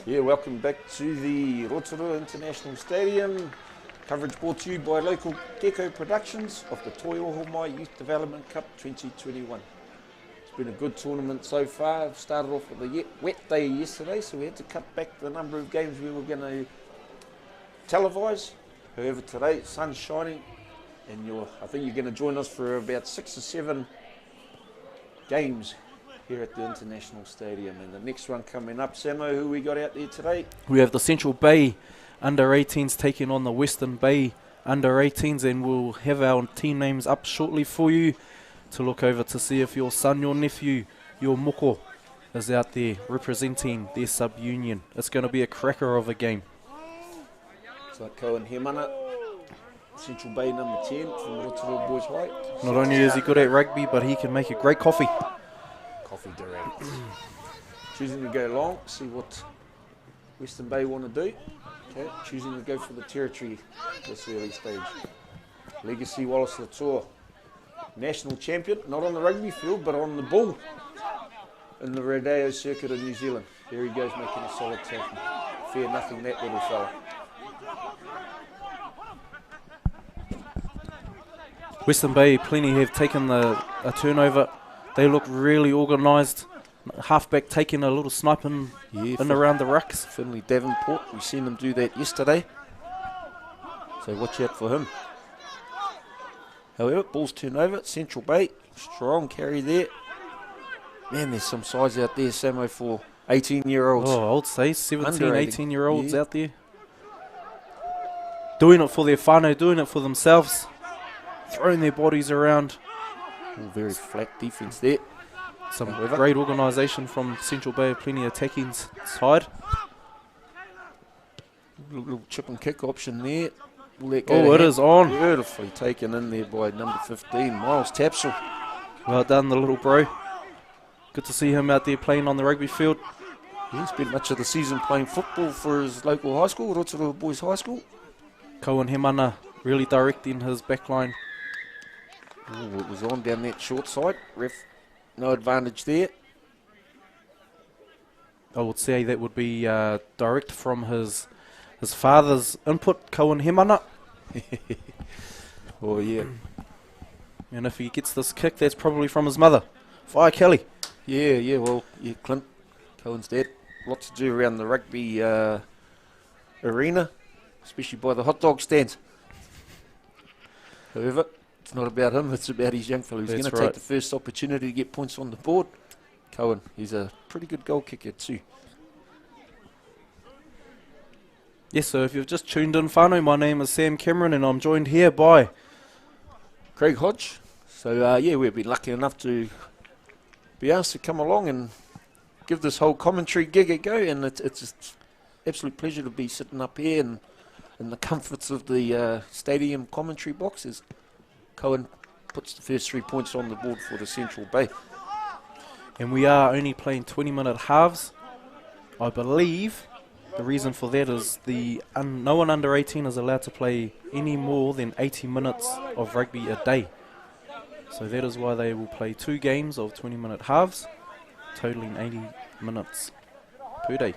Yeah, welcome back to the Rotorua International Stadium. Coverage brought to you by local Gecko Productions of the Toi Ohomai Youth Development Cup 2021. It's been a good tournament so far. Started off with a wet day yesterday, so we had to cut back the number of games we were going to televise. However, today, sun's shining, and I think you're going to join us for about 6 or 7 games here at the International Stadium. And the next one coming up, Samo, who we got out there today? We have the Central Bay under-18s taking on the Western Bay under-18s, and we'll have our team names up shortly for you to look over to see if your son, your nephew, your moko is out there representing their sub-union. It's going to be a cracker of a game. So Cohen Hemana, Central Bay number 10 from Rotorua Boys High. Not only is he good at rugby, but he can make a great coffee. Coffee direct. Choosing to go long, see what Western Bay want to do. Okay, choosing to go for the territory this early stage. Legacy Wallace Latour, national champion, not on the rugby field, but on the ball in the Rodeo circuit of New Zealand. There he goes, making a solid tackle. Fair nothing, that little fella. Western Bay plenty have taken a turnover. They look really organised. Halfback taking a little snipe in around the rucks. Finley Davenport, we've seen him do that yesterday. So watch out for him. However, ball's turned over. Central Bay, strong carry there. Man, there's some size out there, Samo, for 18-year-olds. Oh, I would say 17, 18-year-olds out there. Doing it for their whānau, doing it for themselves. Throwing their bodies around. Very flat defence there. Some great organisation from Central Bay, plenty of attacking side. Little chip and kick option there. Oh, it is on. Beautifully taken in there by number 15, Miles Tapsell. Well done, the little bro. Good to see him out there playing on the rugby field. He spent much of the season playing football for his local high school, Rotorua Boys High School. Cohen Hemana really directing his backline. Oh, it was on down that short side. Ref, no advantage there. I would say that would be direct from his father's input, Cohen Hemana. Oh, yeah. And if he gets this kick, that's probably from his mother. Fire Kelly. Yeah, well, yeah, Clint, Cohen's dad. Lots to do around the rugby arena, especially by the hot dog stands. However, it's not about him, it's about his young fellow who's going to take the first opportunity to get points on the board. Cohen, he's a pretty good goal kicker too. Yes, so if you've just tuned in, whānau, my name is Sam Cameron and I'm joined here by Craig Hodge. So yeah, we've been lucky enough to be asked to come along and give this whole commentary gig a go, and it's an absolute pleasure to be sitting up here and in the comforts of the stadium commentary boxes. Cohen puts the first 3 points on the board for the Central Bay. And we are only playing 20-minute halves. I believe the reason for that is no one under 18 is allowed to play any more than 80 minutes of rugby a day. So that is why they will play 2 games of 20-minute halves, totaling 80 minutes per day.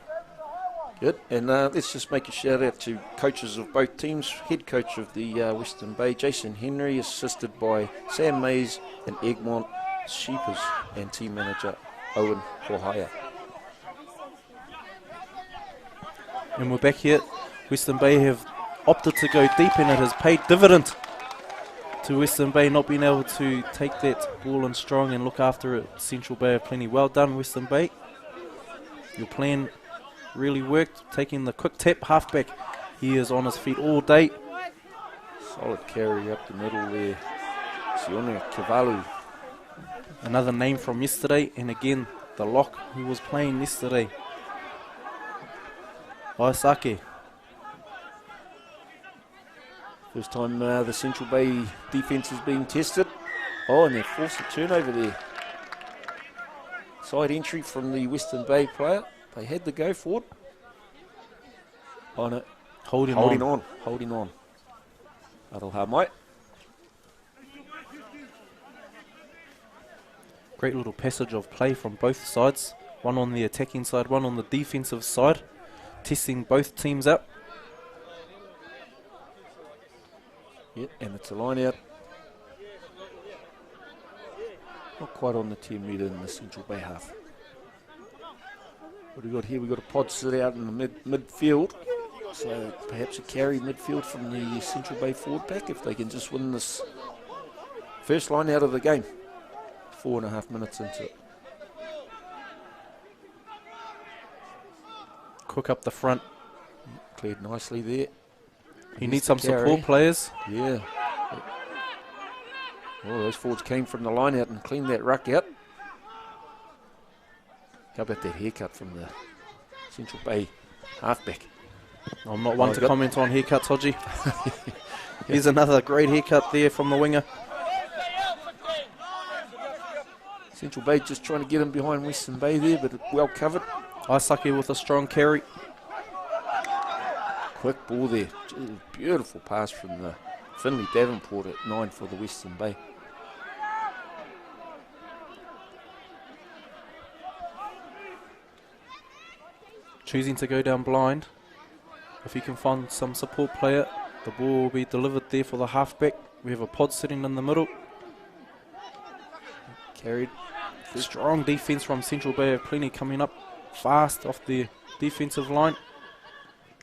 Good, and let's just make a shout out to coaches of both teams. Head coach of the Western Bay, Jason Henry, assisted by Sam Mays and Egmont Sheepers, and team manager Owen Kohaya. And we're back here. Western Bay have opted to go deep, and it has paid dividend to Western Bay not being able to take that ball in strong and look after it. Central Bay have plenty. Well done, Western Bay. Your plan really worked, taking the quick tap halfback. He is on his feet all day. Solid carry up the middle there. Sione Kivalu. Another name from yesterday, and again, the lock who was playing yesterday. Aisake. First time the Central Bay defence has been tested. Oh, and they forced a turnover there. Side entry from the Western Bay player. They had the go forward. On it. Holding on. That'll have mate. Great little passage of play from both sides. One on the attacking side, one on the defensive side. testing both teams out. Yep, and it's a line out. Not quite on the 10 metre in the Central Bay half. What do we got here? We've got a pod sit out in the midfield. So perhaps a carry midfield from the Central Bay forward pack if they can just win this first line out of the game. 4.5 minutes into it. Cook up the front. Cleared nicely there. He needs some support players. Yeah. Oh, those forwards came from the line out and cleaned that ruck out. How about that haircut from the Central Bay halfback? I'm not one to comment on haircuts, Hodgie. Here's another great haircut there from the winger. Central Bay just trying to get him behind Western Bay there, but well covered. Aisake with a strong carry. Quick ball there. Gee, beautiful pass from the Finley Davenport at 9 for the Western Bay. Choosing to go down blind. If he can find some support player, the ball will be delivered there for the halfback. We have a pod sitting in the middle. Carried. Strong defence from Central Bay of Plenty coming up fast off the defensive line.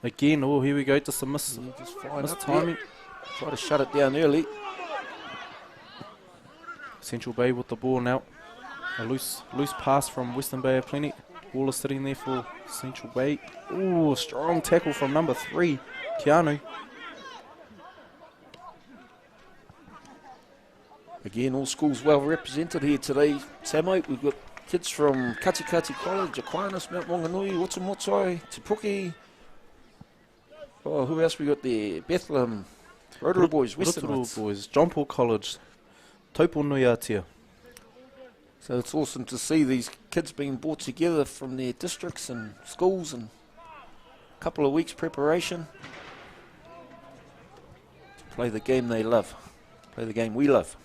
Again, oh, here we go, just a miss timing. Try to shut it down early. Central Bay with the ball now. A loose pass from Western Bay of Plenty. Ball is sitting there for Central Bay. Ooh, strong tackle from number 3, Keanu. Again, all schools well represented here today, Samo. We've got kids from Katikati College, Aquinas, Mount Wanganui, Watamotai, Te Puke. Oh, who else we got there? Bethlehem, Rotorua Boys, Western Rotorua Boys, John Paul College, Taupo Nui Atia. So it's awesome to see these kids being brought together from their districts and schools and a couple of weeks preparation to play the game they love, play the game we love.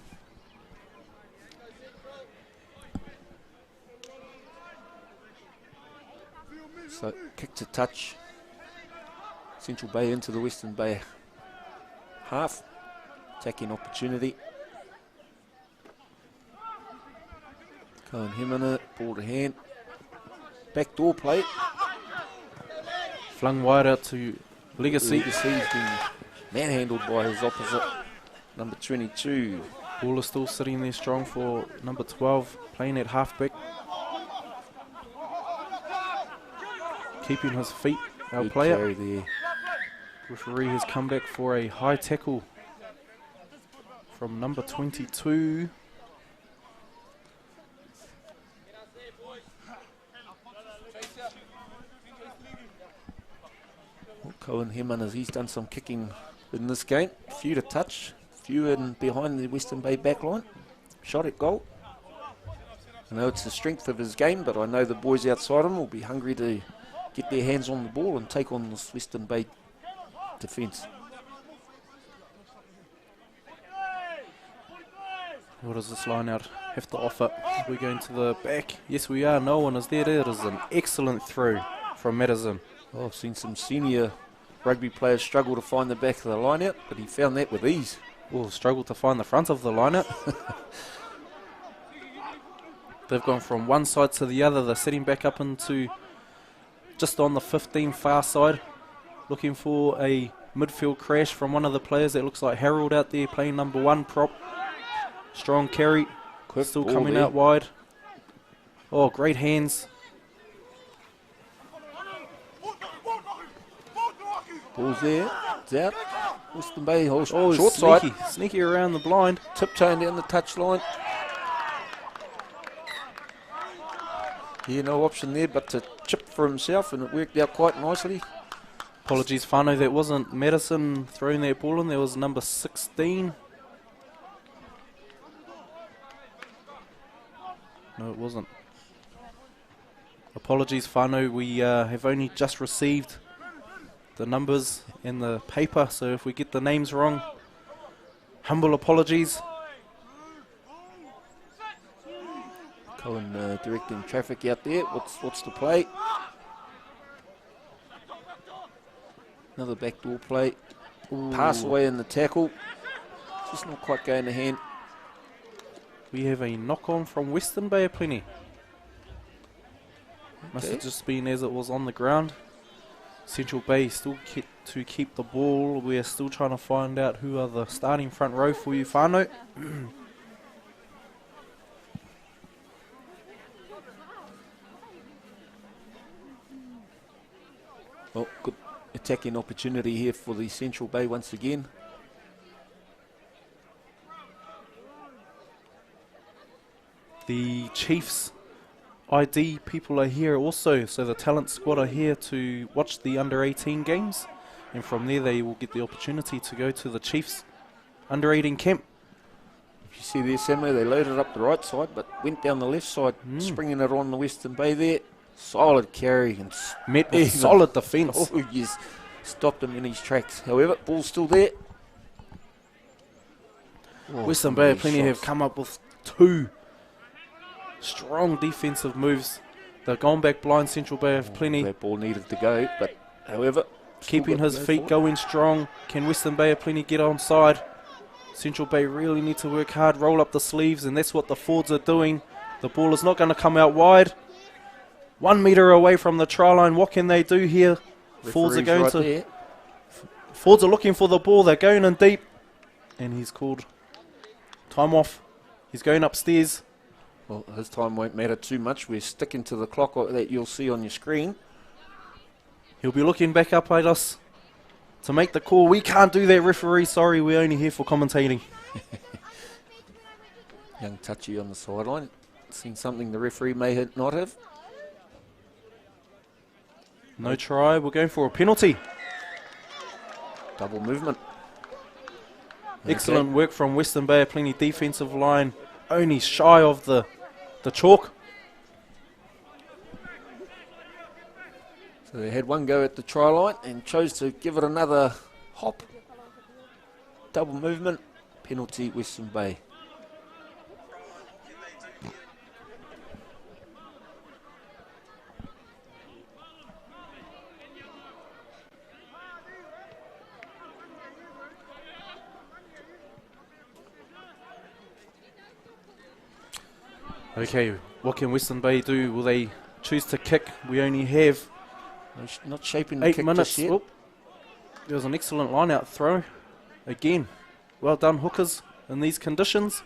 So kick to touch. Central Bay into the Western Bay half. Attacking opportunity. Cohen Hemina, ball to hand. Backdoor play. Flung wide out to Legacy. Legacy's been manhandled by his opposite, number 22. Ball is still sitting there strong for number 12, playing at halfback. Keeping his feet, our player. There. Referee has come back for a high tackle from number 22. Cohen Hemman, he's done some kicking in this game. Few to touch, few in behind the Western Bay backline. Shot at goal. I know it's the strength of his game, but I know the boys outside him will be hungry to get their hands on the ball and take on this Western Bay defence. What does this line out have to offer? We're going to the back. Yes, we are. No one is there. It is an excellent throw from Madison. Oh, I've seen some senior rugby players struggle to find the back of the line out, but he found that with ease. Oh, struggled to find the front of the line out. They've gone from one side to the other. They're setting back up into just on the 15 far side, looking for a midfield crash from one of the players. That looks like Harold out there playing number 1 prop. Strong carry, quick still coming out wide. Oh, great hands. Ball's there, it's out. Western Bay, short sneaky, side. Sneaky around the blind. Tiptoeing down the touchline. Yeah, no option there but to chip for himself, and it worked out quite nicely. Apologies, Whānau, that wasn't Madison throwing that ball in. There was number 16. No, it wasn't. Apologies, Whānau. We have only just received the numbers in the paper, so if we get the names wrong, humble apologies. Cohen directing traffic out there. What's the play? Another backdoor play. Ooh. Pass away in the tackle. Just not quite going to hand. We have a knock-on from Western Bay of Plenty. Must Okay. have just been as it was on the ground. Central Bay still to keep the ball. We're still trying to find out who are the starting front row for you, whānau. Well, good attacking opportunity here for the Central Bay once again. The Chiefs ID people are here also, so the talent squad are here to watch the under-18 games, and from there they will get the opportunity to go to the Chiefs under-18 camp. If you see there, Samo, they loaded up the right side, but went down the left side, springing it on the Western Bay there. Solid carry and Met with solid defence. Oh, yes, stopped him in his tracks. However, ball's still there. Oh, Western Bay of Plenty have come up with two strong defensive moves. They're gone back blind, Central Bay of Plenty. That ball needed to go, but however, Keeping his feet going strong. Can Western Bay of Plenty get onside? Central Bay really need to work hard, roll up the sleeves, and that's what the Fords are doing. The ball is not going to come out wide. 1 metre away from the try line. What can they do here? Fords are going to. Fords are looking for the ball. They're going in deep, and he's called time off. He's going upstairs. Well, his time won't matter too much. We're sticking to the clock that you'll see on your screen. He'll be looking back up at us to make the call. We can't do that, referee. Sorry, we're only here for commentating. Young touchy on the sideline. Seen something the referee may not have. No try. We're going for a penalty. Double movement. Excellent work from Western Bay of Plenty defensive line. Only shy of the chalk. So they had one go at the try line and chose to give it another hop. Double movement. Penalty, Western Bay. Okay, what can Western Bay do? Will they choose to kick? We only have Not shaping the 8 kick minutes. just yet. Oh, there was an excellent line-out throw. Again, well done, hookers, in these conditions.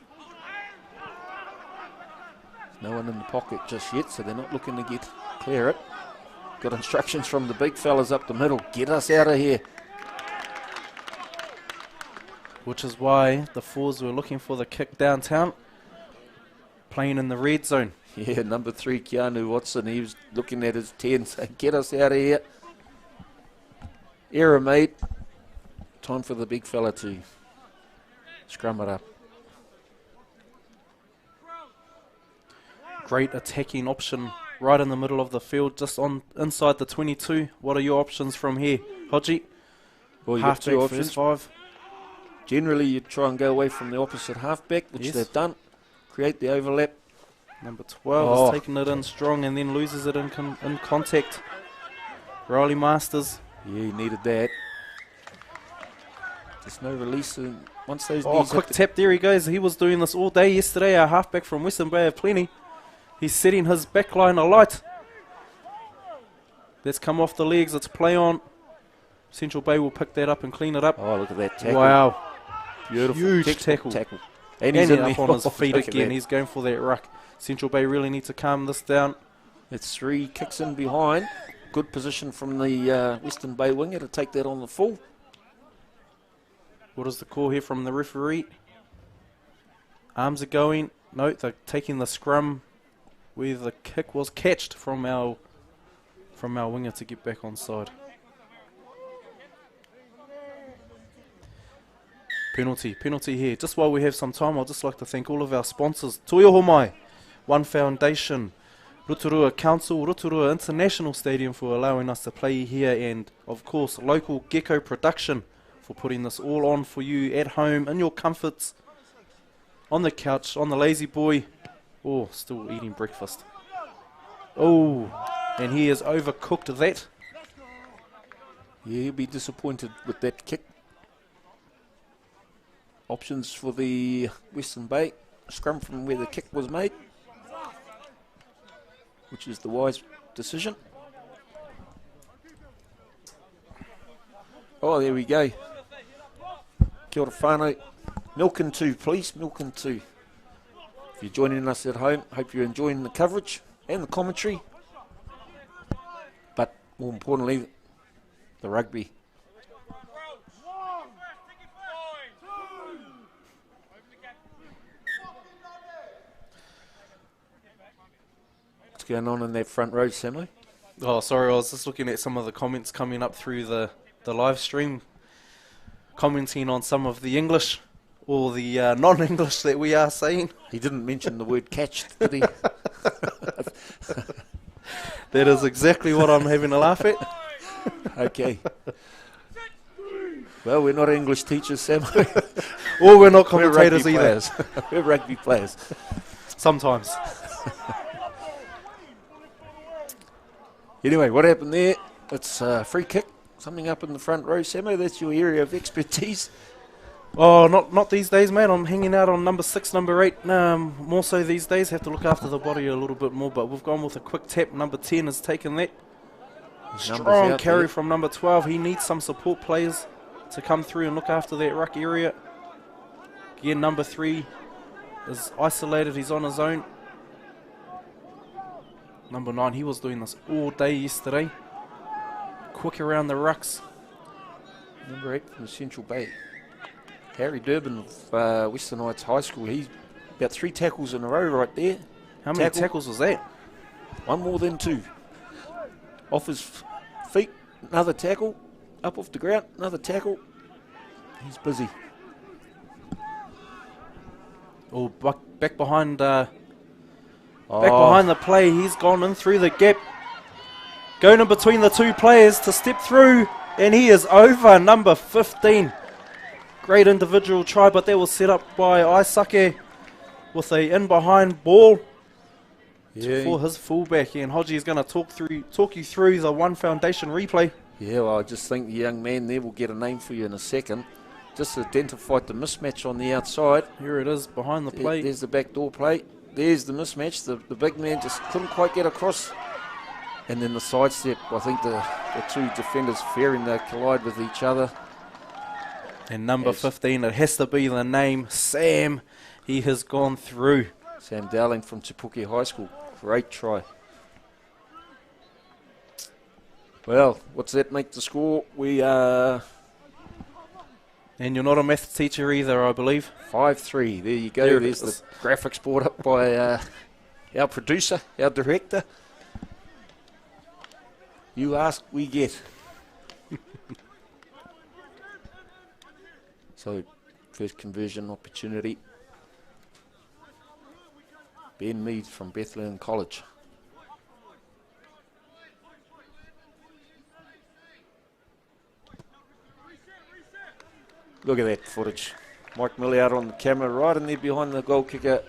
No one in the pocket just yet, so they're not looking to clear it. Got instructions from the big fellas up the middle. Get us out of here. Which is why the Fours were looking for the kick downtown. Playing in the red zone. Yeah, number 3, Keanu Watson, he was looking at his 10, saying, get us out of here. Error made. Time for the big fella to scrum it up. Great attacking option right in the middle of the field, just on inside the 22. What are your options from here, Hodgie? Well, you've got two Halfback options. first 5. Generally, you try and go away from the opposite halfback, which Yes. they've done. Create the overlap. Number 12 is taking it in strong and then loses it in contact. Riley Masters. Yeah, he needed that. There's no release. Once those Oh, knees quick hit tap. There he goes. He was doing this all day yesterday. Our halfback from Western Bay of Plenty. He's setting his back line alight. Let's come off the legs. Let's play on. Central Bay will pick that up and clean it up. Oh, look at that tackle. Wow. Beautiful. Huge Textbook tackle. And And he's in up there. on his Oh, feet look at again. that. He's going for that ruck. Central Bay really need to calm this down. It's 3 kicks in behind. Good position from the Western Bay winger to take that on the full. What is the call here from the referee? Arms are going. No, they're taking the scrum where the kick was catched from our winger to get back on side. Penalty here. Just while we have some time, I'd just like to thank all of our sponsors. Toi Ohomai, One Foundation, Rotorua Council, Rotorua International Stadium for allowing us to play here, and of course local Gecko production for putting this all on for you at home in your comforts, on the couch, on the lazy boy, or still eating breakfast. Oh, and he has overcooked that. Yeah, he'll be disappointed with that kick. Options for the Western Bay. Scrum from where the kick was made, which is the wise decision. Oh, there we go. Kia ora whānau. Milk and two, please. Milk and two. If you're joining us at home, hope you're enjoying the coverage and the commentary. But more importantly, the rugby. What's going on in that front row, Samo? Oh, sorry, I was just looking at some of the comments coming up through the live stream, commenting on some of the English or the non-English that we are saying. He didn't mention the word catched, did he? That is exactly what I'm having a laugh at. Okay. Well, we're not English teachers, Sam. Or we're not commentators either. Players. We're rugby players. Sometimes. Anyway, what happened there? It's a free kick. Something up in the front row, Samo. That's your area of expertise. Oh, not these days, mate. I'm hanging out on number 6, number 8. More so these days. Have to look after the body a little bit more, but we've gone with a quick tap. Number 10 has taken that. Strong carry there from number 12. He needs some support players to come through and look after that ruck area. Again, number 3 is isolated. He's on his own. Number 9, he was doing this all day yesterday. Quick around the rucks. Number 8 from Central Bay. Harry Durbin of Western Heights High School. He's about 3 tackles in a row right there. How many tackles was that? One more than 2. Off his feet, another tackle. Up off the ground, another tackle. He's busy. Oh, back behind back behind the play. He's gone in through the gap. Going in between the 2 players to step through. And he is over, number 15. Great individual try, but that was set up by Aisake with a in-behind ball for his fullback. And Hodgie is going to talk you through the One Foundation replay. Yeah, well, I just think the young man there will get a name for you in a second. Just identified the mismatch on the outside. Here it is, behind the play. There's the backdoor play. There's the mismatch. The big man just couldn't quite get across. And then the sidestep. I think the 2 defenders fearing they collide with each other. And number 15, it has to be the name, Sam. He has gone through. Sam Dowling from Te Puke High School. Great try. Well, what's that make the score? We are... And you're not a maths teacher either, I believe. 5-3. There you go. There's the graphics brought up by our producer, our director. You ask, we get. So, first conversion opportunity. Ben Mead from Bethlehem College. Look at that footage. Mike Miller out on the camera, right in there behind the goal kicker,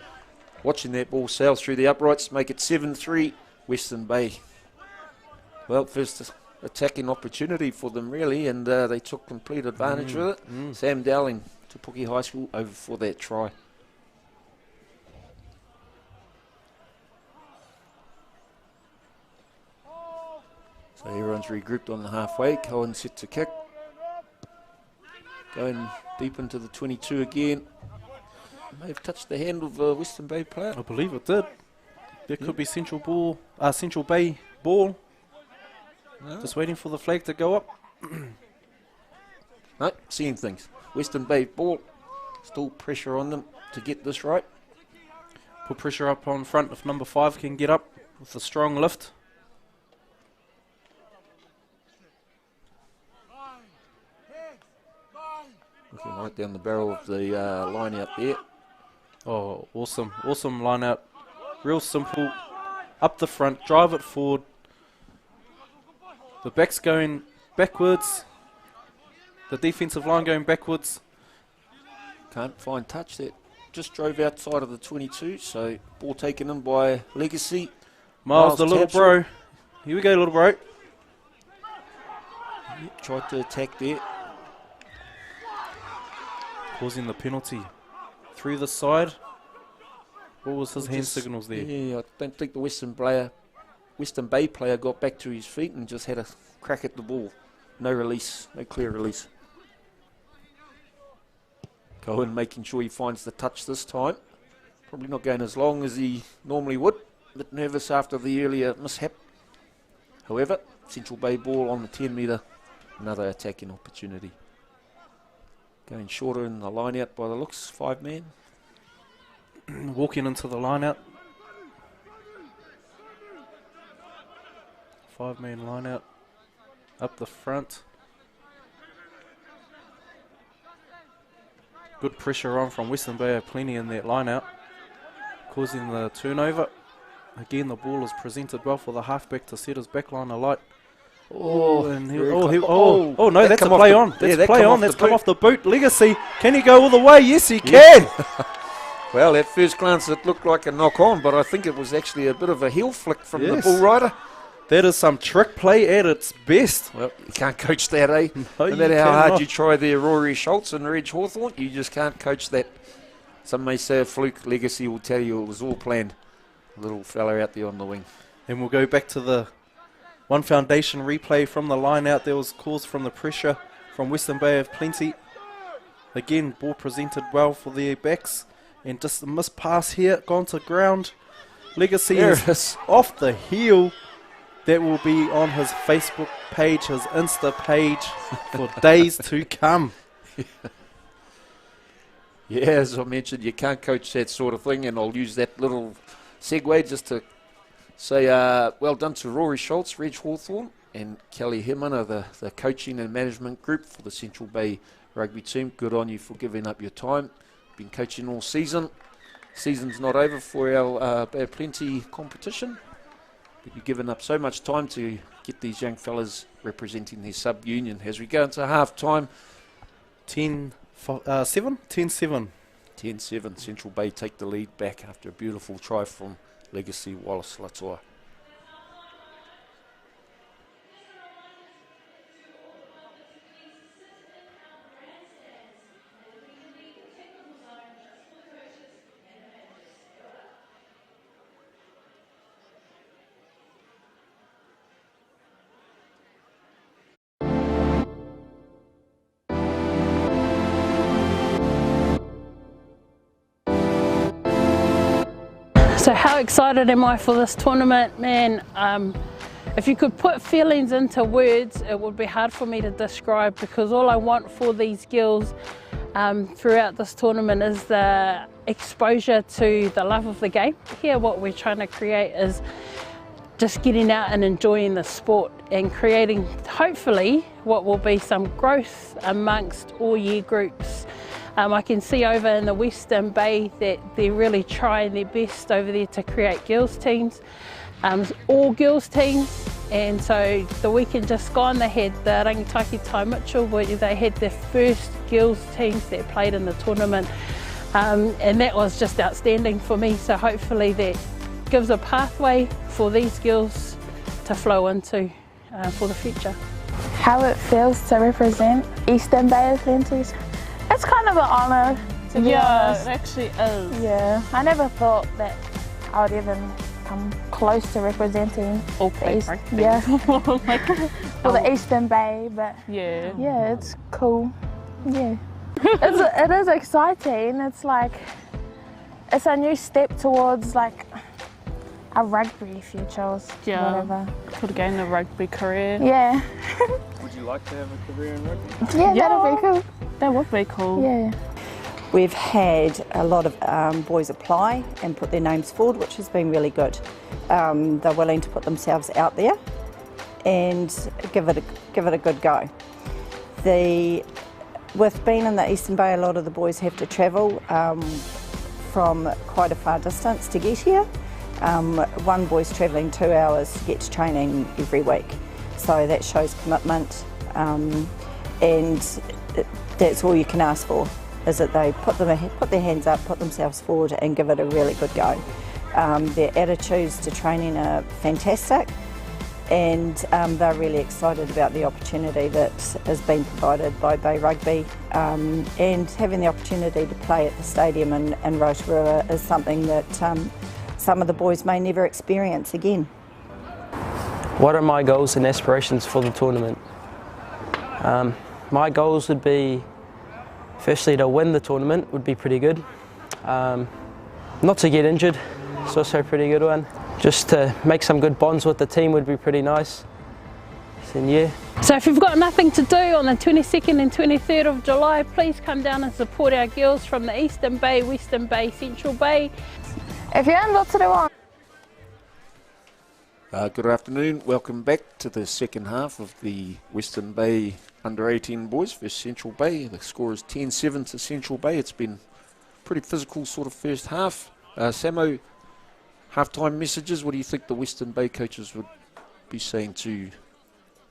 watching that ball sail through the uprights, make it 7-3, Western Bay. Well, first attacking opportunity for them, really, and they took complete advantage of it. Sam Dowling, Te Puke High School, over for that try. So everyone's regrouped on the halfway. Cohen set to kick. Going deep into the 22 again. May have touched the hand of a Western Bay player. I believe it did. There could be Central Bay ball. No. Just waiting for the flag to go up. No, seeing things. Western Bay ball. Still pressure on them to get this right. Put pressure up on front if number 5 can get up with a strong lift. Looking right down the barrel of the line out there. Oh, awesome. Awesome line out. Real simple. Up the front. Drive it forward. The back's going backwards. The defensive line going backwards. Can't find touch. That just drove outside of the 22. So ball taken in by Legacy. Miles the little Tapsell. bro. Here we go, little bro. Tried to attack there. Causing the penalty. Through the side. What was his hand signals there? Yeah, I don't think the Western Bay player got back to his feet and just had a crack at the ball. No release, no clear release. Cohen making sure he finds the touch this time. Probably not going as long as he normally would. A bit nervous after the earlier mishap. However, Central Bay ball on the 10 metre. Another attacking opportunity. Going shorter in the line out by the looks, 5-man. Walking into the line out. 5-man line out. Up the front. Good pressure on from Western Bay, plenty in that line out. Causing the turnover. Again, the ball is presented well for the halfback to set his backline alight. No, that's a play on. That's a play on. That's come off the boot. Legacy, can he go all the way? Yes, he can. Well, at first glance, it looked like a knock on, but I think it was actually a bit of a heel flick from the bull rider. That is some trick play at its best. Well, you can't coach that, eh? No, no matter how hard you try there, Rory Schultz and Reg Hawthorne, you just can't coach that. Some may say a fluke. Legacy will tell you it was all planned. Little fella out there on the wing. And we'll go back to the One Foundation replay from the line out. There was cause from the pressure from Western Bay of plenty. Again, ball presented well for their backs. And just a missed pass here, gone to ground. Legacy is off the heel. That will be on his Facebook page, his Insta page for days to come. Yeah, as I mentioned, you can't coach that sort of thing, and I'll use that little segue just to say well done to Rory Schultz, Reg Hawthorne, and Kelly Hemana, the coaching and management group for the Central Bay rugby team. Good on you for giving up your time. Been coaching all season. Season's not over for our Bay of Plenty competition. You've given up so much time to get these young fellas representing their sub-union. As we go into half-time, 10-7? 10-7. 10-7. Central Bay take the lead back after a beautiful try from Legacy Wallace Latoa. So how excited am I for this tournament, man? If you could put feelings into words, it would be hard for me to describe, because all I want for these girls throughout this tournament is the exposure to the love of the game. Here what we're trying to create is just getting out and enjoying the sport and creating hopefully what will be some growth amongst all year groups. I can see over in the Western Bay that they're really trying their best over there to create girls teams, all girls teams, and so the weekend just gone they had the Rangitaki Tai Mitchell where they had their first girls teams that played in the tournament, and that was just outstanding for me. So hopefully that gives a pathway for these girls to flow into for the future. How it feels to represent Eastern Bay of Plenties. It's kind of an honour, to be honest. It actually is. Yeah, I never thought that I would even come close to representing the East, for the Eastern Bay, but yeah, it's cool. Yeah, it is exciting. It's like it's a new step towards like a rugby future, whatever. Could gain a rugby career. Yeah. Would you like to have a career in rugby? Yeah, that'd be cool. That would be cool. Yeah. We've had a lot of boys apply and put their names forward, which has been really good. They're willing to put themselves out there and give it a good go. With being in the Eastern Bay, a lot of the boys have to travel from quite a far distance to get here. One boy's travelling 2 hours to get to training every week, so that shows commitment, and that's all you can ask for, is that they put their hands up, put themselves forward and give it a really good go. Their attitudes to training are fantastic. and they're really excited about the opportunity that has been provided by Bay Rugby, and having the opportunity to play at the stadium in Rotorua is something that some of the boys may never experience again. What are my goals and aspirations for the tournament? My goals would be, firstly, to win the tournament would be pretty good. Not to get injured, it's also a pretty good one. Just to make some good bonds with the team would be pretty nice. And yeah. So if you've got nothing to do on the 22nd and 23rd of July, please come down and support our girls from the Eastern Bay, Western Bay, Central Bay. If you're in Rotorua. Good afternoon, welcome back to the second half of the Western Bay under-18 boys versus Central Bay. The score is 10-7 to Central Bay. It's been pretty physical sort of first half. Samo, half-time messages, what do you think the Western Bay coaches would be saying to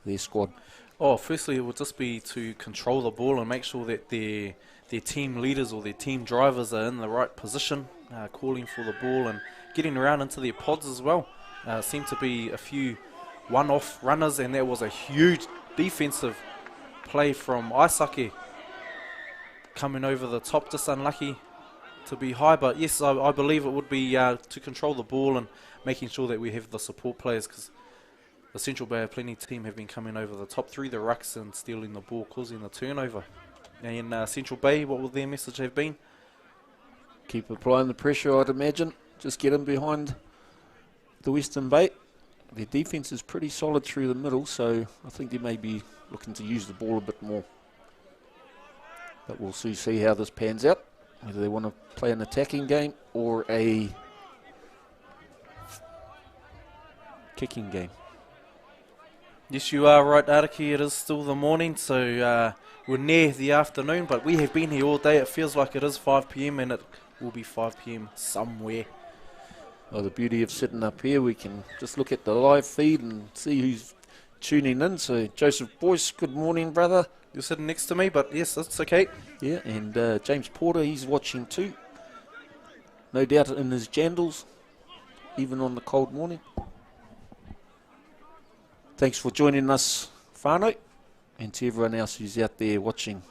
their squad? Oh, firstly, it would just be to control the ball and make sure that their team leaders or their team drivers are in the right position, calling for the ball and getting around into their pods as well. Seemed to be a few one-off runners, and there was a huge defensive play from Aisake coming over the top, just unlucky to be high, but yes, I believe it would be to control the ball and making sure that we have the support players, because the Central Bay Plenty team have been coming over the top through the rucks and stealing the ball, causing the turnover. And in Central Bay, what would their message have been? Keep applying the pressure, I'd imagine. Just get them behind the Western Bay. Their defence is pretty solid through the middle, so I think they may be looking to use the ball a bit more. But we'll see how this pans out, whether they want to play an attacking game or a kicking game. Yes, you are right, Araki. It is still the morning, so we're near the afternoon, but we have been here all day. It feels like it is 5 p.m. and it will be 5 p.m. somewhere. Well, the beauty of sitting up here, we can just look at the live feed and see who's tuning in. So Joseph Boyce, good morning, brother. You're sitting next to me, but yes, that's okay. Yeah, and James Porter, he's watching too. No doubt in his jandals, even on the cold morning. Thanks for joining us, whānau, and to everyone else who's out there watching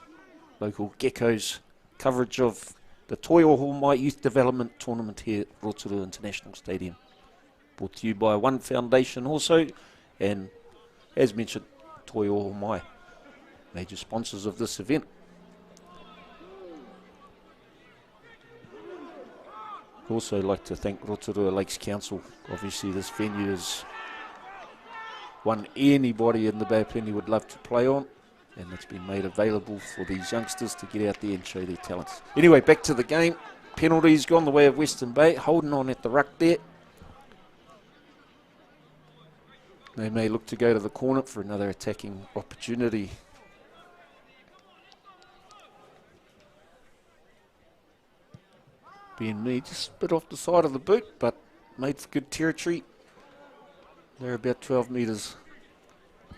local Gecko's coverage of the Toi Ohomai Youth Development Tournament here at Rotorua International Stadium. Brought to you by One Foundation also, and as mentioned, Toi Ohomai, major sponsors of this event. I'd also like to thank Rotorua Lakes Council. Obviously this venue is one anybody in the Bay of Plenty would love to play on, and it's been made available for these youngsters to get out there and show their talents. Anyway, back to the game. Penalties gone the way of Western Bay, holding on at the ruck there. They may look to go to the corner for another attacking opportunity. Being me, just a bit off the side of the boot, but made for good territory. They're about 12 metres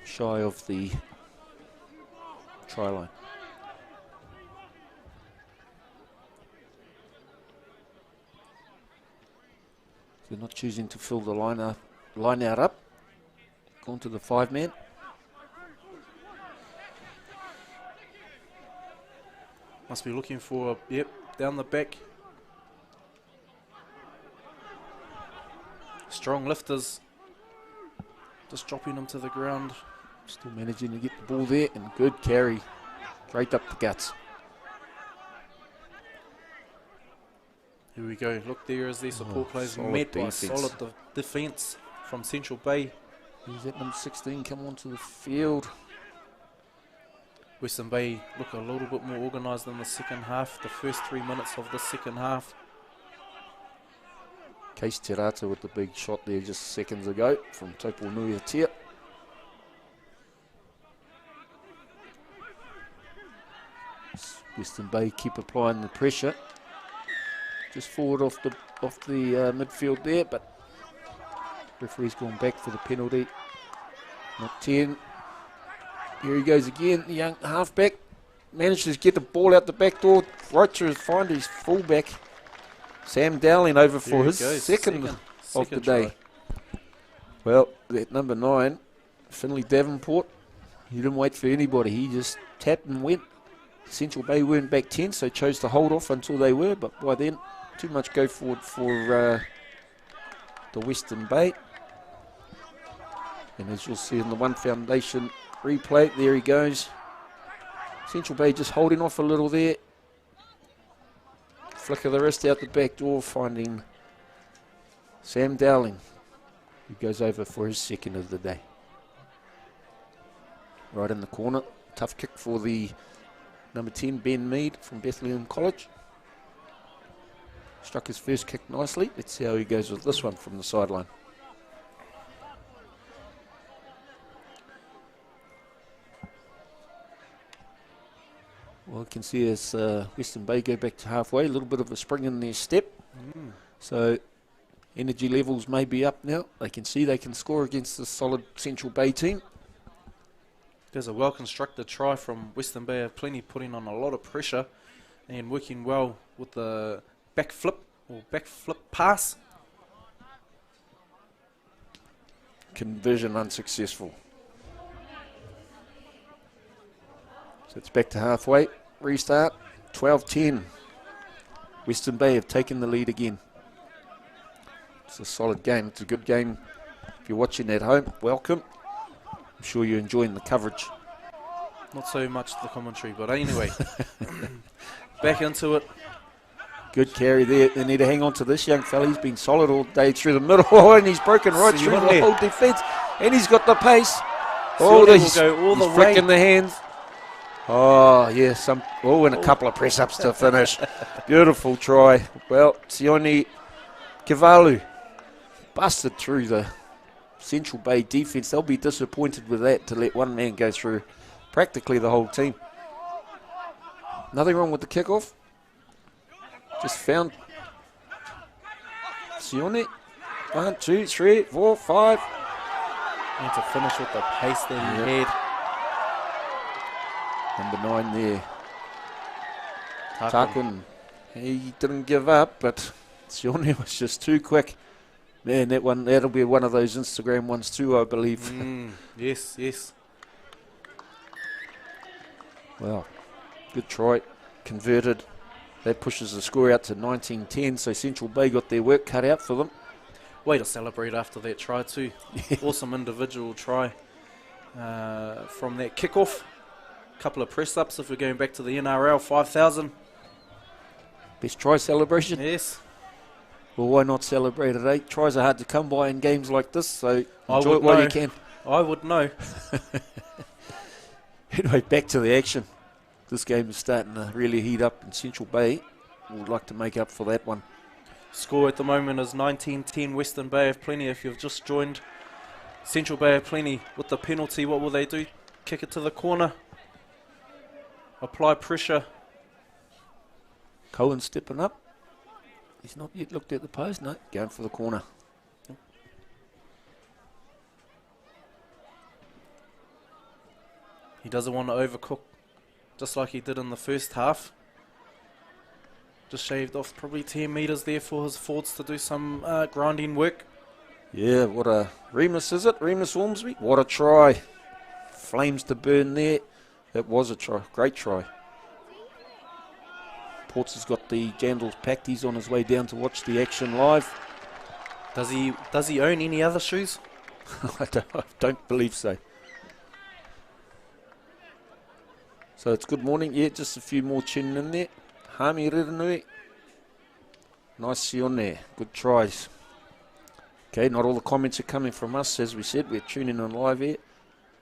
shy of the try line. They're not choosing to fill the line out up. Gone to the 5-man. Must be looking for, down the back. Strong lifters. Just dropping them to the ground. Still managing to get the ball there, and good carry. Right up the guts. Here we go. Look, there as their support players met by solid defence from Central Bay. He's at number 16 come onto the field. Western Bay look a little bit more organised in the second half, the first 3 minutes of the second half. Case Terata with the big shot there just seconds ago from Taupo Nui Atia. Western Bay keep applying the pressure. Just forward off the midfield there, but referee's gone back for the penalty. Not 10. Here he goes again, the young halfback. Manages to get the ball out the back door, right to find his fullback. Sam Dowling over for his second of the day. Well, that number 9, Finley Davenport, he didn't wait for anybody. He just tapped and went. Central Bay weren't back 10, so chose to hold off until they were, but by then, too much go forward for the Western Bay. And as you'll see in the One Foundation replay, there he goes. Central Bay just holding off a little there. Flick of the wrist out the back door, finding Sam Dowling, who goes over for his second of the day. Right in the corner. Tough kick for the number 10, Ben Mead from Bethlehem College. Struck his first kick nicely. Let's see how he goes with this one from the sideline. Well, you can see as Western Bay go back to halfway, a little bit of a spring in their step. So energy levels may be up now. They can see they can score against the solid Central Bay team. There's a well-constructed try from Western Bay of Plenty, putting on a lot of pressure and working well with the back flip pass. Conversion unsuccessful. So it's back to halfway. Restart. 12-10. Western Bay have taken the lead again. It's a solid game. It's a good game. If you're watching at home, welcome. I'm sure you're enjoying the coverage. Not so much the commentary, but anyway. Back into it. Good carry there. They need to hang on to this young fella. He's been solid all day through the middle. Oh, and he's broken right through the whole defence. And he's got the pace. Oh, he's flicking the hands. Oh, yeah, and a couple of press-ups to finish. Beautiful try. Well, Sione Kivalu busted through the Central Bay defence. They'll be disappointed with that, to let one man go through practically the whole team. Nothing wrong with the kickoff. Just found Sione. 1, 2, 3, 4, 5. Need to finish with the pace that he had. Number 9 there. Tarquin. He didn't give up, but Sione was just too quick. Man, that'll be one of those Instagram ones too, I believe. Yes. Well, good try. Converted. That pushes the score out to 19-10, so Central Bay got their work cut out for them. Way to celebrate after that try too. Awesome individual try from that kickoff. Couple of press-ups if we're going back to the NRL 5,000. Best try celebration? Yes. Well, why not celebrate it, eh? Tries are hard to come by in games like this, so enjoy it while you can. I would know. Anyway, back to the action. This game is starting to really heat up, and Central Bay would like to make up for that one. Score at the moment is 19-10 Western Bay of Plenty. If you've just joined, Central Bay of Plenty with the penalty, what will they do? Kick it to the corner. Apply pressure. Cohen stepping up. He's not yet looked at the post. No, going for the corner. He doesn't want to overcook, just like he did in the first half. Just shaved off probably 10 metres there for his forwards to do some grinding work. Yeah, what a... Remus, is it? Remus Ormsby? What a try. Flames to burn there. That was a try. Great try. Ports has got the jandals packed. He's on his way down to watch the action live. Does he own any other shoes? I don't believe so. So it's good morning. Yeah, just a few more tuning in there. Hami Riranui. Nice see on there. Good tries. Okay, not all the comments are coming from us. As we said, we're tuning in live here.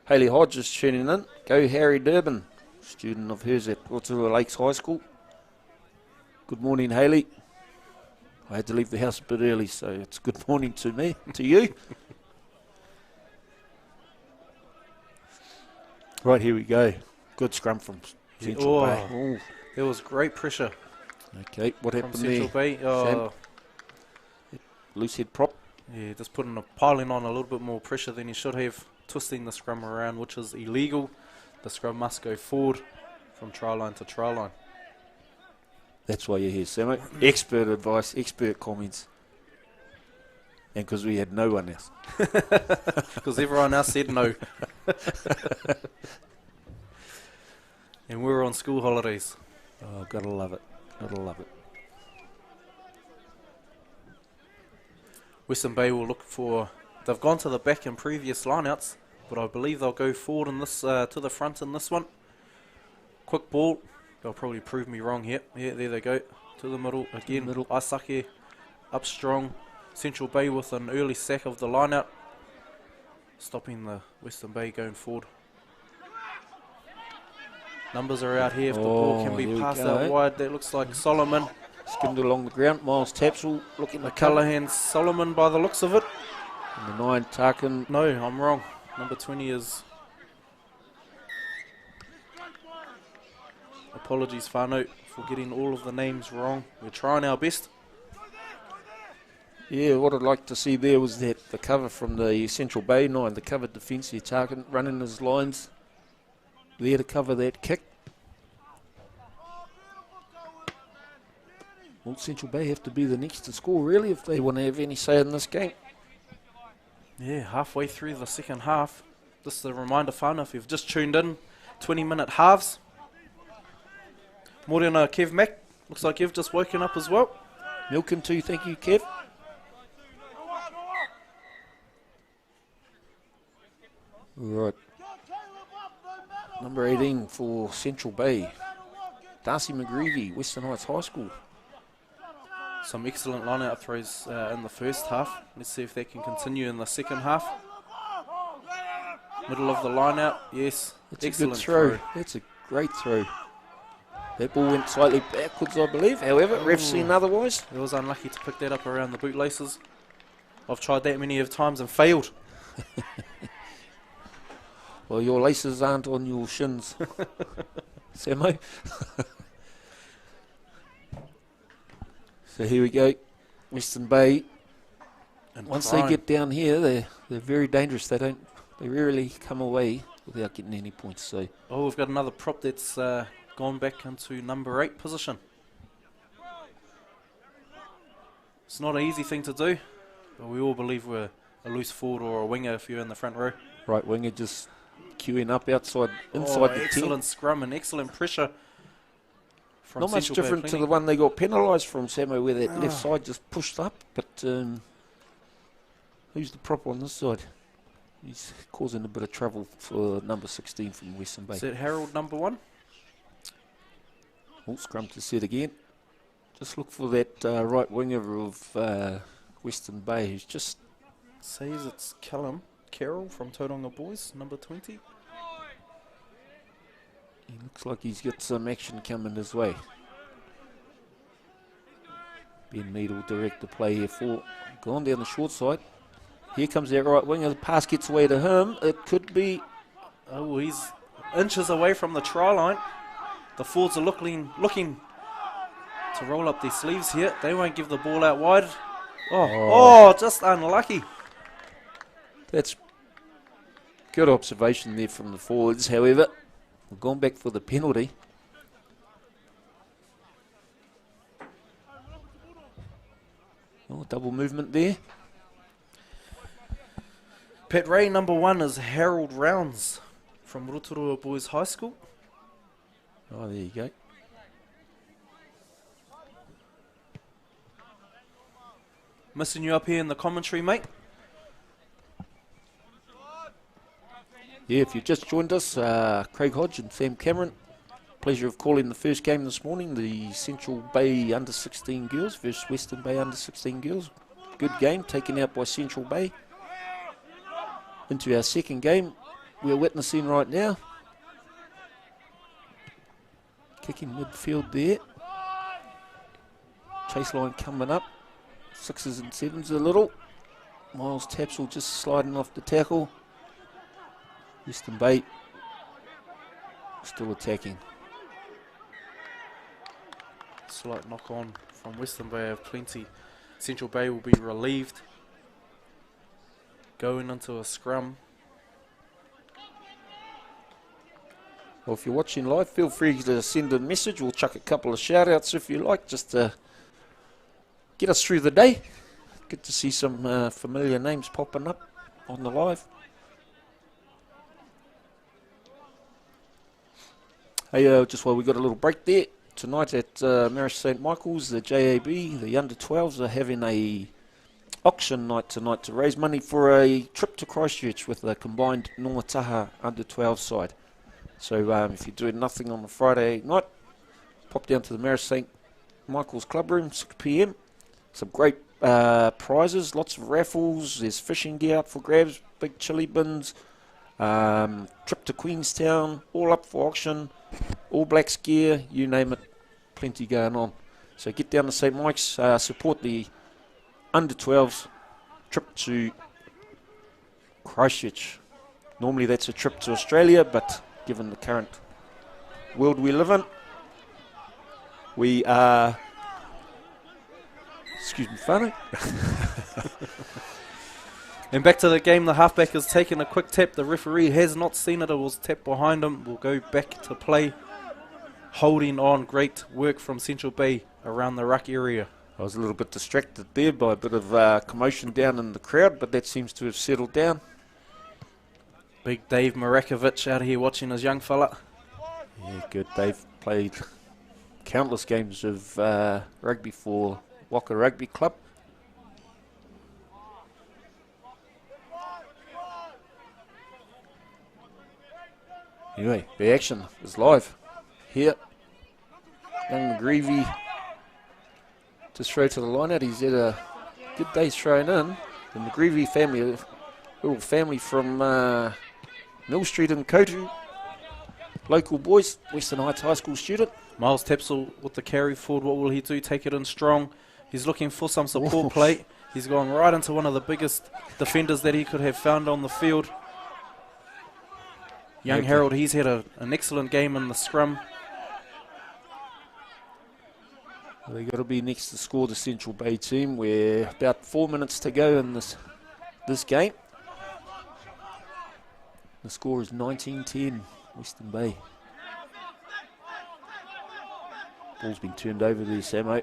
Hayley Hodge is tuning in. Go Harry Durbin, student of hers at Rotorua Lakes High School. Good morning, Hayley. I had to leave the house a bit early, so it's good morning to me, to you. Right, here we go. Good scrum from Central Bay. Oh, there was great pressure. Okay, what happened from Central Bay. Oh. Loose head prop. Yeah, just piling on a little bit more pressure than he should have. Twisting the scrum around, which is illegal. The scrum must go forward from try line to try line. That's why you're here, Samo. Expert advice, expert comments. And because we had no one else. Because everyone else said no. And we were on school holidays. Oh, gotta love it. Gotta love it. Western Bay will look for... They've gone to the back in previous lineouts, but I believe they'll go forward in this to the front in this one. Quick ball. They'll probably prove me wrong here. Yeah, there they go. To the middle again. Aisake up strong. Central Bay with an early sack of the lineout, stopping the Western Bay going forward. Numbers are out here. If the ball can be passed out wide, that looks like Solomon. Skimmed along the ground. Miles Tapsell looking at Callahan Solomon by the looks of it. And the 9, Tarkin. No, I'm wrong. Number 20 is... Apologies, Whānau, for getting all of the names wrong. We're trying our best. Yeah, what I'd like to see there was that the cover from the Central Bay 9, the covered defence here, Tarkin running his lines there to cover that kick. Well, Central Bay have to be the next to score, really, if they want to have any say in this game. Yeah, halfway through the second half. Just a reminder, Whānau, if you've just tuned in, 20-minute halves. Morena Kev Mac, looks like you've just woken up as well. Milken too, thank you, Kev. Right. Number 18 for Central Bay. Darcy McGreevy, Western Heights High School. Some excellent line-out throws in the first half. Let's see if they can continue in the second half. Middle of the line-out, yes. That's excellent a good throw. That's a great throw. That ball went slightly backwards, I believe. However, ref's seen otherwise. It was unlucky to pick that up around the bootlaces. I've tried that many of times and failed. Well, your laces aren't on your shins, Samo. So here we go, Western Bay. And once they get down here, they're very dangerous. They rarely come away without getting any points. So we've got another prop that's gone back into number 8 position. It's not an easy thing to do, but we all believe we're a loose forward or a winger if you're in the front row. Right winger just queuing up inside the excellent scrum and excellent pressure. Not much different to the one they got penalised from, Samo, where that left side just pushed up. But who's the prop on this side? He's causing a bit of trouble for number 16 from Western Bay. Is that Harold number 1? Oh, scrum to set again. Just look for that right winger of Western Bay who's just... Says it's Callum Carroll from Tauranga Boys, number 20. He looks like he's got some action coming his way. Ben Mead will direct the play here for... Gone down the short side. Here comes that right winger. The pass gets away to him. It could be... Oh, he's inches away from the try line. The forwards are looking to roll up their sleeves here. They won't give the ball out wide. Just unlucky. That's good observation there from the forwards. However, we've gone back for the penalty. Double movement there. Pet Ray number 1 is Harold Rounds from Rotorua Boys High School. Oh, there you go. Missing you up here in the commentary, mate. Yeah, if you've just joined us, Craig Hodge and Sam Cameron. Pleasure of calling the first game this morning, the Central Bay under-16 girls versus Western Bay under-16 girls. Good game, taken out by Central Bay. Into our second game we're witnessing right now. Kicking midfield there. Chase line coming up. 6s and 7s a little. Miles Tapsell just sliding off the tackle. Western Bay still attacking. Slight knock on from Western Bay have plenty. Central Bay will be relieved. Going into a scrum. Well, if you're watching live, feel free to send a message. We'll chuck a couple of shout outs if you like, just to get us through the day. Good to see some familiar names popping up on the live. Hey, just while we got a little break there, tonight at Marist St Michael's, the JAB, the under-12s are having a auction night tonight to raise money for a trip to Christchurch with a combined Nongataha under-12 side. So if you're doing nothing on a Friday night, pop down to the Marist St Michael's Club Room, 6 p.m. Some great prizes, lots of raffles, there's fishing gear up for grabs, big chili bins, trip to Queenstown, all up for auction, All Blacks gear, you name it, plenty going on. So get down to St Mike's, support the under-12s trip to Christchurch. Normally that's a trip to Australia, but given the current world we live in, we are... Excuse me, whānau. And back to the game, the halfback has taken a quick tap. The referee has not seen it. It was tapped behind him. We'll go back to play. Holding on. Great work from Central Bay around the ruck area. I was a little bit distracted there by a bit of commotion down in the crowd, but that seems to have settled down. Big Dave Marakovic out here watching his young fella. Yeah, good. Dave played countless games of rugby for Waka Rugby Club. Anyway, the action is live here. Young McGreevy just throw to the line out. He's had a good day throwing in. The McGreevy family, a little family from Mill Street in Kotu. Local boys, Western Heights High School student. Miles Tapsell with the carry forward. What will he do? Take it in strong. He's looking for some support play. He's gone right into one of the biggest defenders that he could have found on the field. Young Harold, he's had an excellent game in the scrum. Well, they've got to be next to score, the Central Bay team. We're about 4 minutes to go in this game. The score is 19-10, Western Bay. Ball's been turned over there, Samo.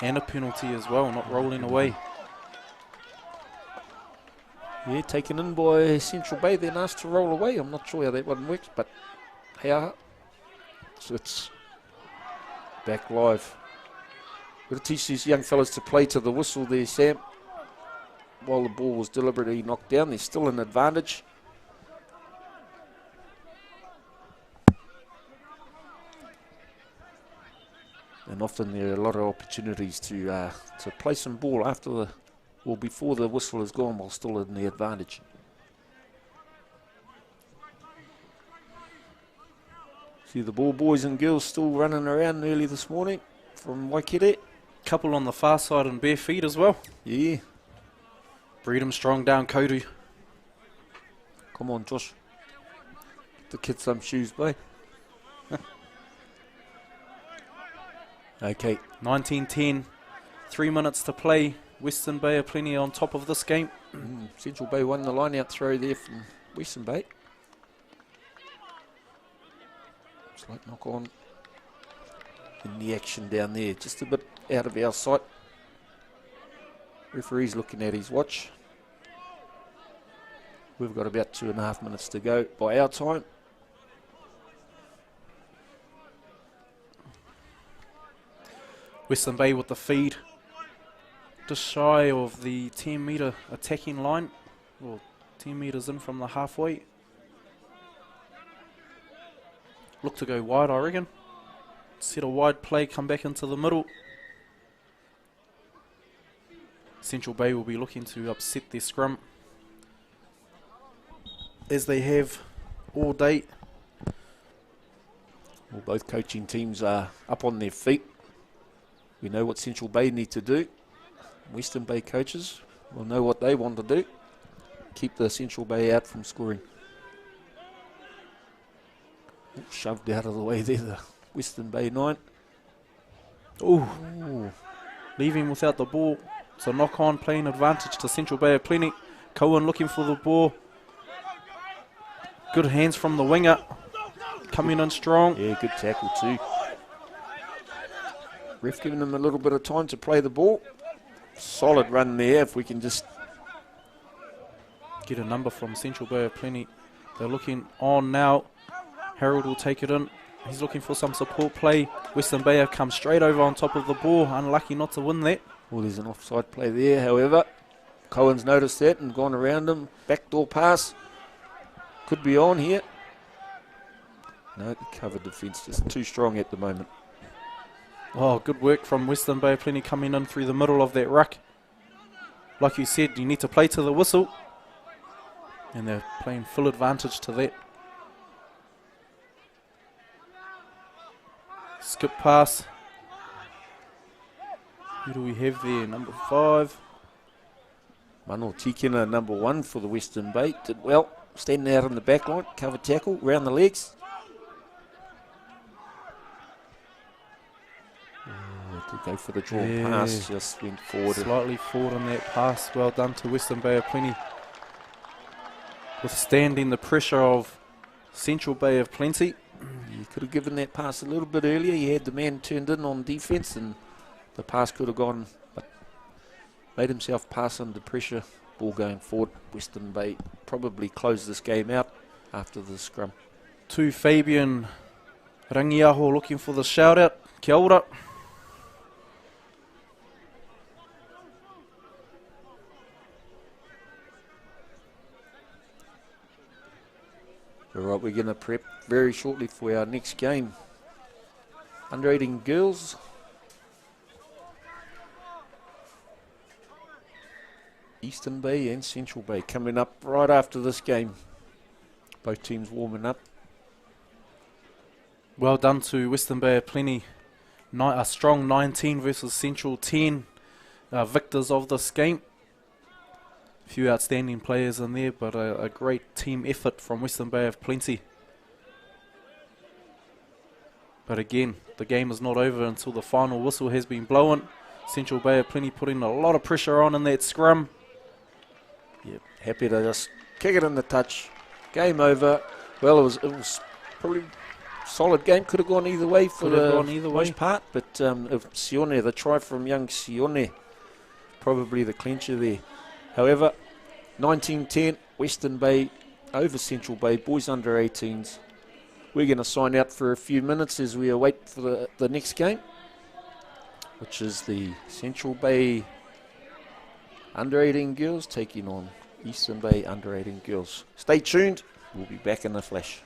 And a penalty as well, not rolling away. Yeah, taken in by Central Bay, then asked to roll away. I'm not sure how that one works, but how? So it's back live. Got to teach these young fellas to play to the whistle there, Sam. While the ball was deliberately knocked down, there's still an advantage. And often there are a lot of opportunities to play some ball after the, or before the whistle is gone, while still in the advantage. See the ball boys and girls still running around early this morning from Waikere. Couple on the far side and bare feet as well. Yeah. Breedham strong down Kodu. Come on, Josh. Get the kids some shoes, boy. Okay. 19-10. 3 minutes to play. Western Bay are plenty on top of this game. Central Bay won the line-out throw there from Western Bay. Slight knock on in the action down there. Just a bit out of our sight. Referee's looking at his watch. We've got about 2.5 minutes to go by our time. Western Bay with the feed. Just shy of the 10 metre attacking line. Or 10 metres in from the halfway. Look to go wide, I reckon. Set a wide play, come back into the middle. Central Bay will be looking to upset their scrum, as they have all day. Well, both coaching teams are up on their feet. We know what Central Bay need to do. Western Bay coaches will know what they want to do. Keep the Central Bay out from scoring. Shoved out of the way there, the Western Bay 9. Ooh. Leaving without the ball. So knock on, playing advantage to Central Bay of plenty. Cohen looking for the ball. Good hands from the winger. Coming in strong. Yeah, good tackle too. Ref giving them a little bit of time to play the ball. solid run there. If we can just get a number from Central Bay of Plenty. They're looking on now. Harold will take it in. He's looking for some support play. Western Bay have come straight over on top of the ball. Unlucky not to win that. Well, there's an offside play there, however. Cohen's noticed that and gone around him. Backdoor pass. Could be on here. No, the cover defence is too strong at the moment. Oh, good work from Western Bay of Plenty coming in through the middle of that ruck. Like you said, you need to play to the whistle. And they're playing full advantage to that. Skip pass. Who do we have there? Number 5. Mano Tikina, number 1 for the Western Bay. Did well, standing out on the back line. Cover tackle, round the legs. To go for the draw pass, just went forward. Slightly forward on that pass. Well done to Western Bay of Plenty. Withstanding the pressure of Central Bay of Plenty. You could have given that pass a little bit earlier. You had the man turned in on defence and the pass could have gone, but made himself pass under pressure. Ball going forward. Western Bay probably closed this game out after the scrum. To Fabian Rangiaho looking for the shout out. Kia ora. All right, we're going to prep very shortly for our next game. Under 18 girls. Eastern Bay and Central Bay coming up right after this game. Both teams warming up. Well done to Western Bay of Plenty. A strong 19 versus Central 10. Victors of this game. A few outstanding players in there, but a great team effort from Western Bay of Plenty. But again, the game is not over until the final whistle has been blown. Central Bay of Plenty putting a lot of pressure on in that scrum. Yep, happy to just kick it in the touch. Game over. Well, it was probably a solid game. Could have gone either way for the most part. But Sione, the try from young Sione, probably the clincher there. However, 19-10, Western Bay over Central Bay, boys under 18s. We're going to sign out for a few minutes as we await for the next game, which is the Central Bay under 18 girls taking on Eastern Bay under 18 girls. Stay tuned. We'll be back in a flash.